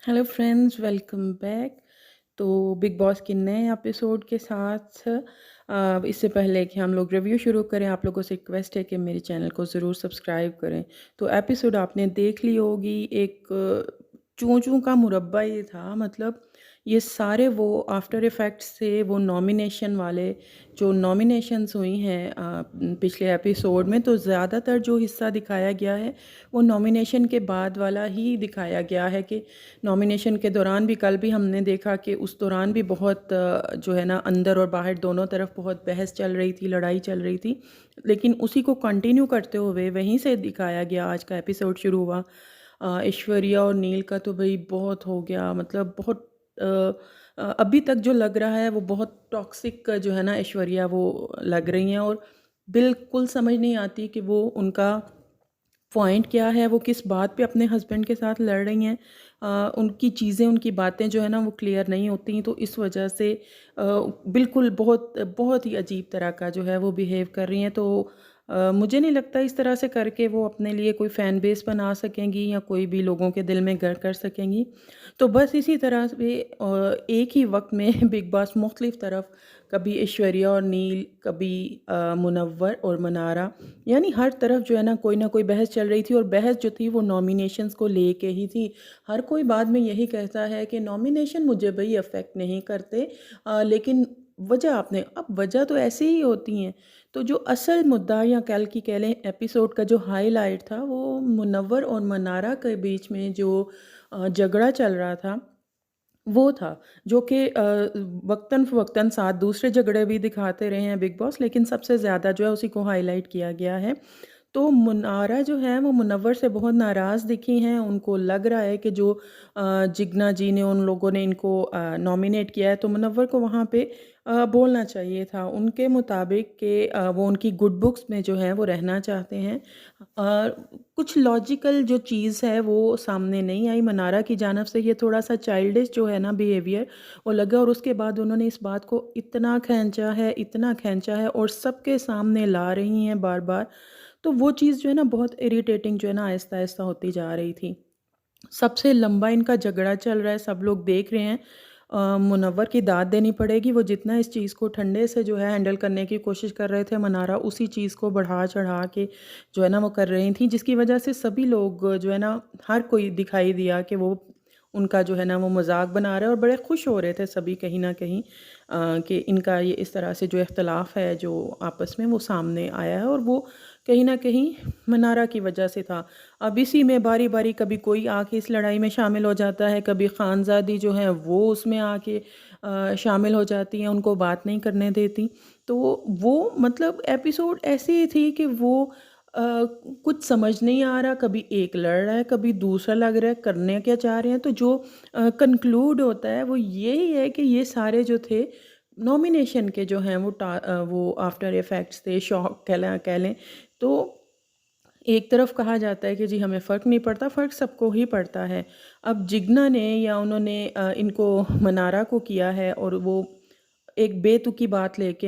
Hello friends, welcome back. तो big boss के नए एपिसोड के साथ इससे पहले कि हम लोग रिव्यू शुरू करें, आप लोगों से रिक्वेस्ट है कि मेरे चैनल को ज़रूर सब्सक्राइब करें। तो एपिसोड आपने देख ली होगी, एक चूं चूं का मुरब्बा ये था। मतलब ये सारे वो आफ्टर इफ़ेक्ट्स से वो नॉमिनेशन वाले जो नॉमिनेशंस हुई हैं पिछले एपिसोड में, तो ज़्यादातर जो हिस्सा दिखाया गया है वो नॉमिनेशन के बाद वाला ही दिखाया गया है। कि नॉमिनेशन के दौरान भी, कल भी हमने देखा कि उस दौरान भी बहुत जो है ना, अंदर और बाहर दोनों तरफ बहुत बहस चल रही थी, लड़ाई चल रही थी। लेकिन उसी को कंटिन्यू करते हुए वहीं से दिखाया गया, आज का एपिसोड शुरू हुआ। ऐश्वर्या और नील का तो भाई बहुत हो गया, मतलब बहुत अ, अभी तक जो लग रहा है वो बहुत टॉक्सिक जो है ना ऐश्वर्या, वो लग रही हैं। और बिल्कुल समझ नहीं आती कि वो उनका पॉइंट क्या है, वो किस बात पे अपने हस्बैंड के साथ लड़ रही हैं। उनकी चीज़ें, उनकी बातें जो है ना वो क्लियर नहीं होती। तो इस वजह से बिल्कुल बहुत बहुत ही अजीब तरह का जो है वो बिहेव कर रही हैं। तो मुझे नहीं लगता इस तरह से करके वो अपने लिए कोई फ़ैन बेस बना सकेंगी या कोई भी लोगों के दिल में घर कर सकेंगी। तो बस इसी तरह से एक ही वक्त में बिग बॉस मुख्तलिफ तरफ, कभी ऐश्वर्या और नील, कभी मुनव्वर और मनारा, यानी हर तरफ जो है ना कोई बहस चल रही थी। और बहस जो थी वो नॉमिनेशंस को लेके ही थी। हर कोई बाद में यही कहता है कि नॉमिनेशन मुझे भाई अफेक्ट नहीं करते, लेकिन वजह आपने, अब वजह तो ऐसी ही होती हैं। तो जो असल मुद्दा, या कल की कह लें एपिसोड का जो हाईलाइट था, वो मुनव्वर और मनारा के बीच में जो झगड़ा चल रहा था वो था। जो कि वक्तन-फ़वक्तन साथ दूसरे झगड़े भी दिखाते रहे हैं बिग बॉस, लेकिन सबसे ज़्यादा जो है उसी को हाईलाइट किया गया है। तो मुनारा जो है वो मुनव्वर से बहुत नाराज़ दिखी हैं। उनको लग रहा है कि जो जिग्ना जी ने, उन लोगों ने इनको नॉमिनेट किया है, तो मुनव्वर को वहाँ पे बोलना चाहिए था। उनके मुताबिक कि वो उनकी गुड बुक्स में जो है वो रहना चाहते हैं। कुछ लॉजिकल जो चीज़ है वो सामने नहीं आई मनारा की जानिब से। ये थोड़ा-सा चाइल्डिश जो है ना बिहेवियर वो लगा। और उसके बाद उन्होंने इस बात को इतना खींचा है और सबके सामने ला रही हैं बार-बार। तो वो चीज़ जो है ना बहुत इरिटेटिंग जो है ना आहिस्ता-आहिस्ता होती जा रही थी। सबसे लंबा इनका झगड़ा चल रहा है, सब लोग देख रहे हैं। मुनव्वर की दाद देनी पड़ेगी, वो जितना इस चीज़ को ठंडे से जो है हैंडल करने की कोशिश कर रहे थे, मनारा उसी चीज़ को बढ़ा-चढ़ा के जो है ना वो कर रही थी, जिसकी वजह से सभी लोग जो है ना, हर कोई दिखाई दिया कि वो उनका जो है ना वो मज़ाक बना रहा है। और बड़े खुश हो रहे थे सभी कहीं न कहीं कि इनका ये इस तरह से जो इख्तलाफ है जो आपस में, वो सामने आया है। और वो कहीं न कहीं मनारा की वजह से था। अब इसी में बारी-बारी कभी कोई आके इस लड़ाई में शामिल हो जाता है, कभी खानज़ादी जो हैं वो उसमें आके शामिल हो जाती हैं, उनको बात नहीं करने देती। तो वो मतलब एपिसोड ऐसी ही थी कि वो कुछ समझ नहीं आ रहा, कभी एक लड़ रहा है, कभी दूसरा लग रहा है, करने क्या चाह रहे हैं। तो जो कंक्लूड होता है वो यही है कि ये सारे जो थे नॉमिनेशन के जो हैं वो आफ्टर इफ़ेक्ट्स थे, शॉक कह लें। तो एक तरफ कहा जाता है कि जी हमें फ़र्क नहीं पड़ता, फ़र्क सबको ही पड़ता है। अब जिग्ना ने या उन्होंने इनको मनारा को किया है, और वो एक बेतुकी बात लेके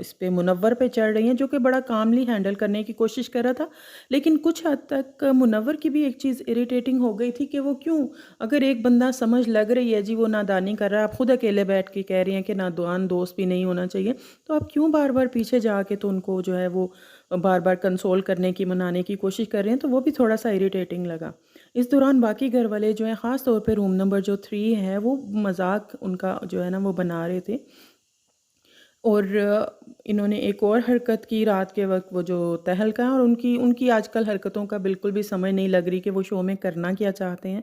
इस पे मुनव्वर पे चढ़ रही हैं, जो कि बड़ा कामली हैंडल करने की कोशिश कर रहा था। लेकिन कुछ हद तक मुनव्वर की भी एक चीज़ इरिटेटिंग हो गई थी कि वो क्यों, अगर एक बंदा समझ लग रही है जी वो नादानी कर रहा है, आप खुद अकेले बैठ के कह रही हैं कि नादान दोस्त भी नहीं होना चाहिए, तो आप क्यों बार-बार पीछे जाके तो उनको जो है वो बार-बार कंसोल करने की, मनाने की कोशिश कर रहे हैं। तो वो भी थोड़ा-सा इरिटेटिंग लगा। इस दौरान बाकी घर वाले जो हैं, ख़ास तौर पे रूम नंबर जो 3 है, वो मज़ाक उनका जो है ना वो बना रहे थे। और इन्होंने एक और हरकत की रात के वक़्त, वो जो तहलका, और उनकी उनकी आजकल हरकतों का बिल्कुल भी समझ नहीं लग रही कि वो शो में करना क्या चाहते हैं।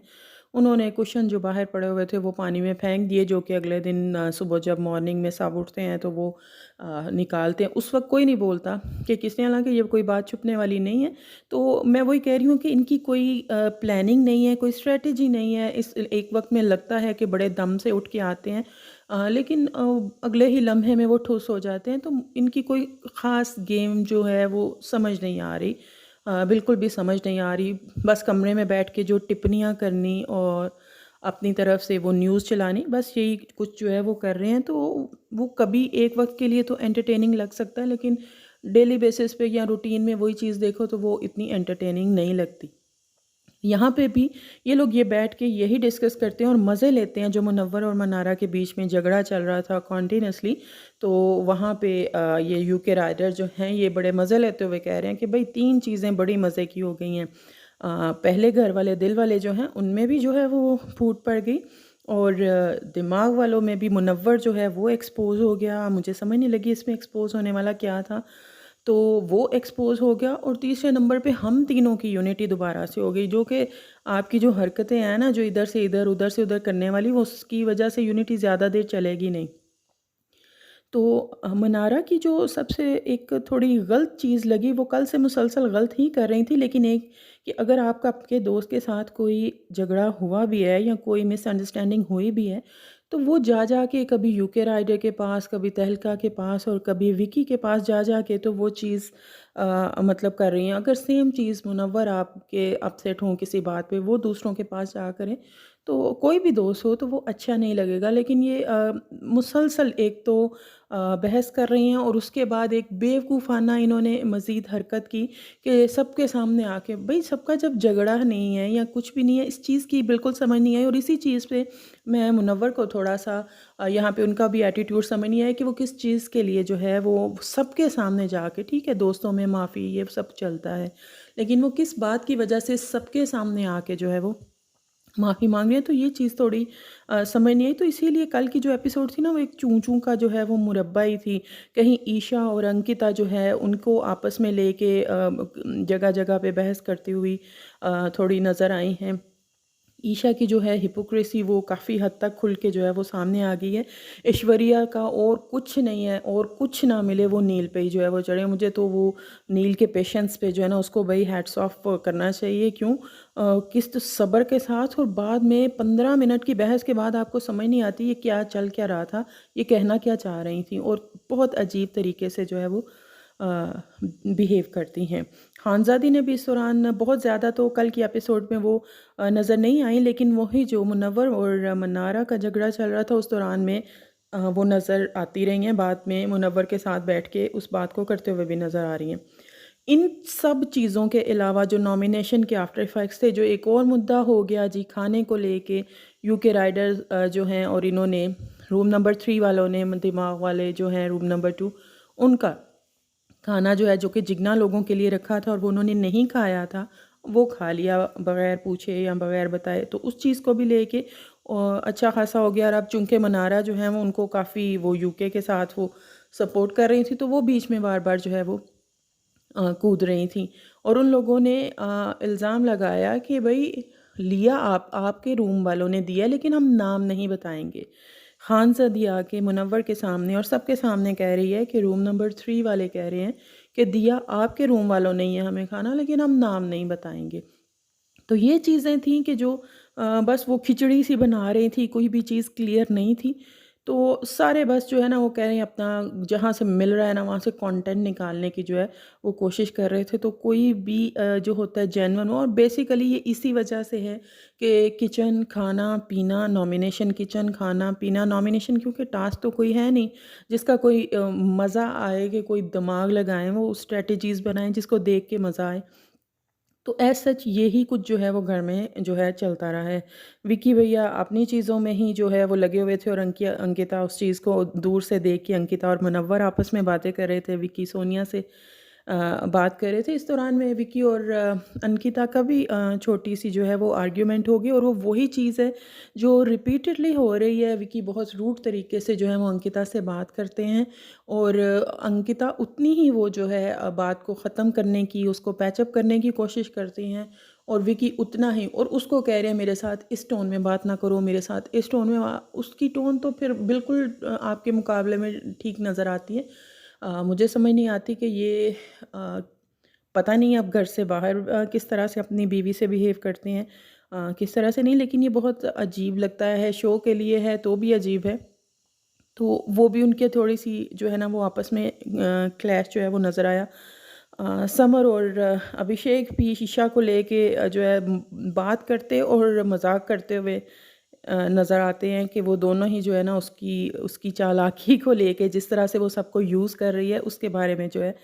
उन्होंने कुशन जो बाहर पड़े हुए थे वो पानी में फेंक दिए, जो कि अगले दिन सुबह जब मॉर्निंग में सब उठते हैं तो वो निकालते हैं। उस वक़्त कोई नहीं बोलता कि किसने, हालाँकि ये कोई बात छुपने वाली नहीं है। तो मैं वही कह रही हूँ कि इनकी कोई प्लानिंग नहीं है, कोई स्ट्रैटेजी नहीं है। इस एक वक़्त में लगता है कि बड़े दम से उठ के आते हैं, लेकिन अगले ही लम्हे में वो ठुस हो जाते हैं। तो इनकी कोई ख़ास गेम जो है वो समझ नहीं आ रही, बिल्कुल भी समझ नहीं आ रही। बस कमरे में बैठ के जो टिप्पणियाँ करनी और अपनी तरफ से वो न्यूज़ चलानी, बस यही कुछ जो है वो कर रहे हैं। तो वो कभी एक वक़्त के लिए तो एंटरटेनिंग लग सकता है, लेकिन डेली बेसिस पे या रूटीन में वही चीज़ देखो तो वो इतनी एंटरटेनिंग नहीं लगती। यहाँ पे भी ये लोग ये बैठ के यही डिस्कस करते हैं और मज़े लेते हैं। जो मुनव्वर और मनारा के बीच में झगड़ा चल रहा था कॉन्टीन्यूसली, तो वहाँ पे ये यूके राइडर जो हैं ये बड़े मज़े लेते हुए कह रहे हैं कि भाई 3 चीज़ें बड़ी मज़े की हो गई हैं। पहले घर वाले दिल वाले जो हैं उनमें भी जो है वो फूट पड़ गई, और दिमाग वालों में भी मुनव्वर जो है वो एक्सपोज़ हो गया। मुझे समझ नहीं लगी इसमें एक्सपोज़ होने वाला क्या था, तो वो एक्सपोज़ हो गया। और तीसरे नंबर पे हम तीनों की यूनिटी दोबारा से हो गई, जो कि आपकी जो हरकतें हैं ना, जो इधर से इधर उधर से उधर करने वाली, वो उसकी वजह से यूनिटी ज़्यादा देर चलेगी नहीं। तो मनारा की जो सबसे एक थोड़ी गलत चीज़ लगी, वो कल से मुसलसल गलत ही कर रही थी, लेकिन एक कि अगर आपका आपके दोस्त के साथ कोई झगड़ा हुआ भी है या कोई मिसअंडरस्टैंडिंग हुई भी है, तो वो जा जा के कभी यूके राइडर के पास, कभी तहलका के पास और कभी विकी के पास जा जा के तो वो चीज़ मतलब कर रही हैं। अगर सेम चीज़ मुनव्वर आपके अपसेट हों किसी बात पे, वो दूसरों के पास जा करें, तो कोई भी दोस्त हो तो वो अच्छा नहीं लगेगा। लेकिन ये मुसलसल एक तो बहस कर रही हैं, और उसके बाद एक बेवकूफ़ाना इन्होंने मज़ीद हरकत की कि सबके सामने आके, भई सबका जब झगड़ा नहीं है या कुछ भी नहीं है, इस चीज़ की बिल्कुल समझ नहीं आई। और इसी चीज़ पे मैं मुनव्वर को थोड़ा-सा यहाँ पे उनका भी एटीट्यूड समझ नहीं आया कि वो किस चीज़ के लिए जो है वो सबके सामने जाके, ठीक है दोस्तों में माफ़ी ये सब चलता है, लेकिन वो किस बात की वजह से सबके सामने आके जो है वो माफ़ी माँग रही हैं, तो ये चीज़ थोड़ी समझ नहीं आई। तो इसीलिए कल की जो एपिसोड थी ना, वो एक चूं-चूं का जो है वो मुरब्बा ही थी। कहीं ईशा और अंकिता जो है उनको आपस में लेके जगह-जगह पे बहस करती हुई थोड़ी नज़र आई हैं। ईशा की जो है हिपोक्रेसी वो काफ़ी हद तक खुल के जो है वो सामने आ गई है। ऐश्वर्या का और कुछ नहीं है, और कुछ ना मिले वो नील पे ही जो है वो चढ़े। मुझे तो वो नील के पेशेंस पे जो है ना उसको भाई हैट्स ऑफ करना चाहिए। क्यों किस तो सब्र के साथ, और बाद में 15 मिनट की बहस के बाद आपको समझ नहीं आती ये क्या चल क्या रहा था, ये कहना क्या चाह रही थी, और बहुत अजीब तरीके से जो है वो बिहेव करती हैं। खानज़ादी ने भी इस दौरान बहुत ज़्यादा तो कल की एपिसोड में वो नज़र नहीं आई, लेकिन वही जो मुनव्वर और मन्नारा का झगड़ा चल रहा था उस दौरान में वो नज़र आती रही हैं। बाद में मुनव्वर के साथ बैठ के उस बात को करते हुए भी नज़र आ रही हैं। इन सब चीज़ों के अलावा जो नॉमिनेशन के आफ्टर इफ़ेक्ट्स थे, जो एक और मुद्दा हो गया जी खाने को लेके, यूके राइडर्स जो हैं और इन्होंने रूम नंबर 3 वालों ने, दिमाग वाले जो हैं रूम नंबर 2, उनका खाना जो है जो कि जिगना लोगों के लिए रखा था और वो उन्होंने नहीं खाया था, वो खा लिया बग़ैर पूछे या बग़ैर बताए। तो उस चीज़ को भी लेके अच्छा ख़ासा हो गया। और अब चूँकि मनारा जो है वो उनको काफ़ी वो यूके के साथ वो सपोर्ट कर रही थी, तो वो बीच में बार-बार जो है वो कूद रही थीं। और उन लोगों ने इल्ज़ाम लगाया कि भई लिया आपके रूम वालों ने दिया, लेकिन हम नाम नहीं बताएँगे। खानज़दी आके मुनव्वर के सामने और सबके सामने कह रही है कि रूम नंबर 3 वाले कह रहे हैं कि दिया आपके रूम वालों ने ही है हमें खाना, लेकिन हम नाम नहीं बताएँगे। तो ये चीज़ें थी कि जो बस वो खिचड़ी सी बना रही थी, कोई भी चीज़ क्लियर नहीं थी। तो सारे बस जो है ना वो कह रहे हैं अपना जहाँ से मिल रहा है ना वहाँ से कंटेंट निकालने की जो है वो कोशिश कर रहे थे। तो कोई भी जो होता है जेन्युइन हो, और बेसिकली ये इसी वजह से है कि किचन खाना पीना नॉमिनेशन, किचन खाना पीना नॉमिनेशन, क्योंकि टास्क तो कोई है नहीं जिसका कोई मज़ा आए, कि कोई दिमाग लगाएं, वो स्ट्रेटजीज़ बनाएं जिसको देख के मज़ा आए। तो एज़ सच यही कुछ जो है वो घर में जो है चलता रहा है। विक्की भैया अपनी चीज़ों में ही जो है वो लगे हुए थे, और अंकिता उस चीज़ को दूर से देख के, अंकिता और मुनव्वर आपस में बातें कर रहे थे, विक्की सोनिया से बात कर रहे थे। इस दौरान में विक्की और अंकिता का भी छोटी-सी जो है वो आर्ग्यूमेंट हो गई, और वो वही चीज़ है जो रिपीटेडली हो रही है। विक्की बहुत रूड तरीके से जो है वो अंकिता से बात करते हैं, और अंकिता उतनी ही वो जो है बात को ख़त्म करने की, उसको पैचअप करने की कोशिश करती हैं, और विकी उतना ही, और उसको कह रहे हैं मेरे साथ इस टोन में बात ना करो, मेरे साथ इस टोन में उसकी टोन तो फिर बिल्कुल आपके मुकाबले में ठीक नज़र आती है। मुझे समझ नहीं आती कि ये अ, पता नहीं अब घर से बाहर किस तरह से अपनी बीवी से बिहेव करते हैं, किस तरह से नहीं, लेकिन ये बहुत अजीब लगता है। शो के लिए है तो भी अजीब है। तो वो भी उनके थोड़ी-सी जो है ना वो आपस में क्लैश जो है वो नज़र आया। समर और अभिषेक भी शीशा को लेके जो है बात करते और मज़ाक करते हुए नज़र आते हैं, कि वो दोनों ही जो है ना उसकी उसकी चालाकी को लेके जिस तरह से वो सबको यूज़ कर रही है उसके बारे में जो है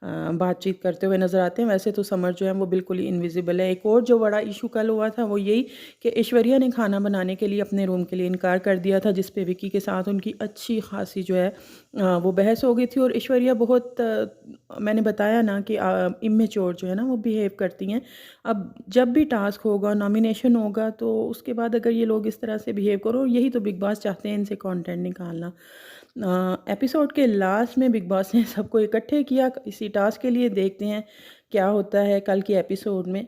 बातचीत करते हुए नज़र आते हैं। वैसे तो समर जो है वो बिल्कुल ही इनविजिबल है। एक और जो बड़ा इशू कल हुआ था वो यही कि ऐश्वर्या ने खाना बनाने के लिए अपने रूम के लिए इनकार कर दिया था, जिस पे विक्की के साथ उनकी अच्छी खासी जो है वो बहस हो गई थी। और ऐश्वर्या बहुत मैंने बताया ना कि इमेच्योर जो है ना वो बिहेव करती हैं। अब जब भी टास्क होगा, नॉमिनेशन होगा, तो उसके बाद अगर ये लोग इस तरह से बिहेव करो, यही तो बिग बॉस चाहते हैं इनसे कंटेंट निकालना। एपिसोड के लास्ट में बिग बॉस ने सबको इकट्ठे किया इसी टास्क के लिए। देखते हैं क्या होता है कल के एपिसोड में।